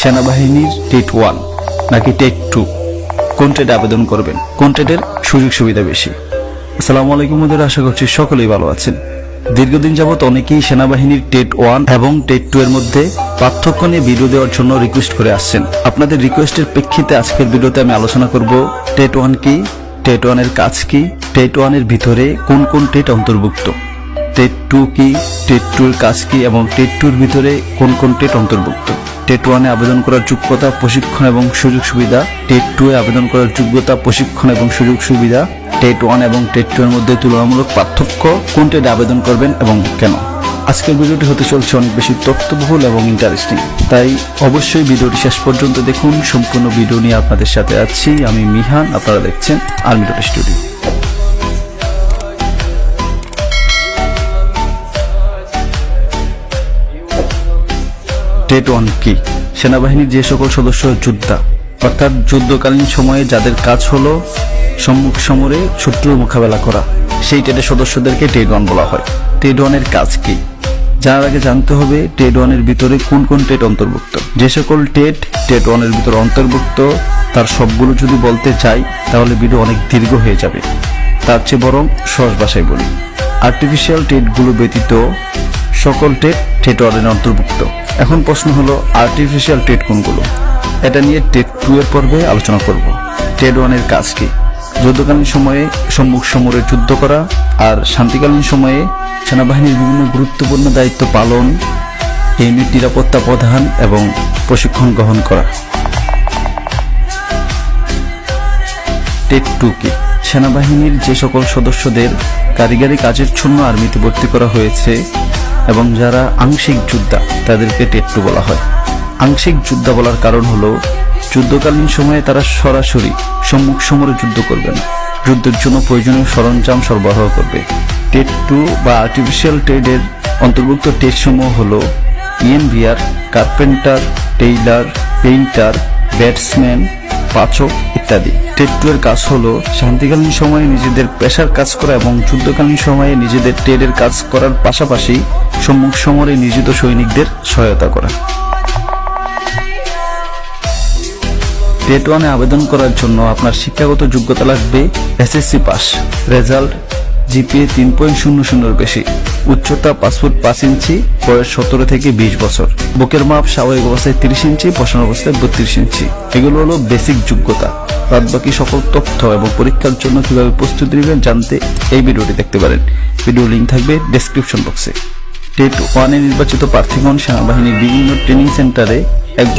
সেনাবাহিনীর টেট 1 নাকি টেট 2, কোন টেটে আবেদন করবেন, কোন টেটের সুযোগ সুবিধা বেশি? আসসালামু আলাইকুম বন্ধুরা, আশা করছি সকলেই ভালো আছেন। দীর্ঘদিন যাবত অনেকেই সেনাবাহিনীর টেট 1 এবং টেট 2 এর মধ্যে পার্থক্য নিয়ে ভিডিও দেওয়ার জন্য রিকোয়েস্ট করে আসছেন। আপনাদের রিকোয়েস্টের প্রেক্ষিতে আজকের ভিডিওতে আমি আলোচনা করব টেট 1 কি, টেট 1 এর কাজ কি, টেট 1 এর ভিতরে কোন কোন টেট অন্তর্ভুক্ত, টেট 2 কি, টেট 2 এর কাজ কি এবং টেট 2 এর ভিতরে কোন কোন টেট অন্তর্ভুক্ত, টেট 1 এ আবেদন করার যোগ্যতা, প্রশিক্ষণ এবং সুযোগ সুবিধা, টেট 2 এ আবেদন করার যোগ্যতা, প্রশিক্ষণ এবং সুযোগ সুবিধা, টেট 1 এবং টেট 2 এর মধ্যে তুলনামূলক পার্থক্য, কোন টেটে আবেদন করবেন এবং কেন। আজকের ভিডিওটি হতে চলছে অনেক বেশি তথ্যবহুল এবং ইন্টারেস্টিং, তাই অবশ্যই ভিডিওটি শেষ পর্যন্ত দেখুন। সম্পূর্ণ ভিডিও নিয়ে আপনাদের সাথে আছি আমি মিহান, আপনারা দেখছেন আর্মি ডট স্টুডিও। টেট 1 কি? সেনাবাহিনীর যে সকল সদস্য যোদ্ধা, অর্থাৎ যুদ্ধকালীন সময়ে যাদের কাজ হলো সম্মুখ সমরে শত্রুর মোকাবেলা করা, সেই টেটের সদস্যদেরকে টেট 1 বলা হয়। টেট 1 এর কাজ কি জানার আগে জানতে হবে টেট 1 এর ভিতরে কোন কোন টেট অন্তর্ভুক্ত। যে সকল টেট 1 এর ভিতরে অন্তর্ভুক্ত তার সবগুলো যদি বলতে চাই তাহলে ভিডিও অনেক দীর্ঘ হয়ে যাবে, তার চেয়ে বরং সহজ ভাষায় বলি। আর্টিফিশিয়াল টেটগুলো ব্যতীত সকল টেট 1 এর অন্তর্ভুক্ত। এখন প্রশ্ন হলো আর্টিফিশিয়াল টেট কোনগুলো? এটা নিয়ে টেট 2 এর পর্বে আলোচনা করব। টেট 1 এর কাজ কি? যুদ্ধকালীন সময়ে সম্মুখ সমরে যুদ্ধ করা আর শান্তিকালীন সময়ে সেনাবাহিনীর বিভিন্ন গুরুত্বপূর্ণ দায়িত্ব পালন, ইউনিট নিরাপত্তা প্রদান এবং প্রশিক্ষণ গ্রহণ করা। টেট 2 কি? সেনাবাহিনীর যে সকল সদস্যদের কারিগরি কাজের জন্য আর্মিতে ভর্তি করা হয়েছে এবং যারা আংশিক যোদ্ধা তাদেরকে টেট 2 বলা হয়। আংশিক যোদ্ধা বলার কারণ হলো যুদ্ধকালীন সময়ে তারা সরাসরি সম্মুখ সমরে যুদ্ধ করবে না, যুদ্ধের জন্য প্রয়োজনীয় সরঞ্জাম সরবরাহ করবে। টেট 2 বা আর্টিফিশিয়াল টেটের অন্তর্ভুক্ত টেট সমূহ হলো ইএনভিআর, কার্পেন্টার, টেইলার, পেইন্টার, ব্যাটসম্যান, পাচক ইত্যাদি। টেট 2 এর কাজ হলো শান্তিকালীন সময়ে নিজেদের পেশার কাজ করা এবং যুদ্ধকালীন সময়ে নিজেদের টেটের কাজ করার পাশাপাশি সম্মুখ সমরে নিয়োজিত সৈনিকদের সহায়তা করা। টেট 1 এ আবেদন করার জন্য আপনার শিক্ষাগত যোগ্যতা লাগবে এসএসসি পাস, রেজাল্ট জিপিএ 3.00 এর বেশি, উচ্চতা 5 ফুট 5 ইঞ্চি, বয়স 17 থেকে 20 বছর, বুকের মাপ স্বাভাবিক অবস্থায় 30 ইঞ্চি, বসানো অবস্থায় 32 ইঞ্চি। এগুলো হলো বেসিক যোগ্যতা। বাদবাকি সকল তথ্য এবং পরীক্ষার জন্য কিভাবে প্রস্তুতি নেবেন জানতে এই ভিডিওটি দেখতে পারেন। ভিডিও লিঙ্ক থাকবে ডেসক্রিপশন বক্সে। টেট 1 এ নির্বাচিত প্রার্থীগণ সেনাবাহিনীর বিভিন্ন ট্রেনিং সেন্টারে 1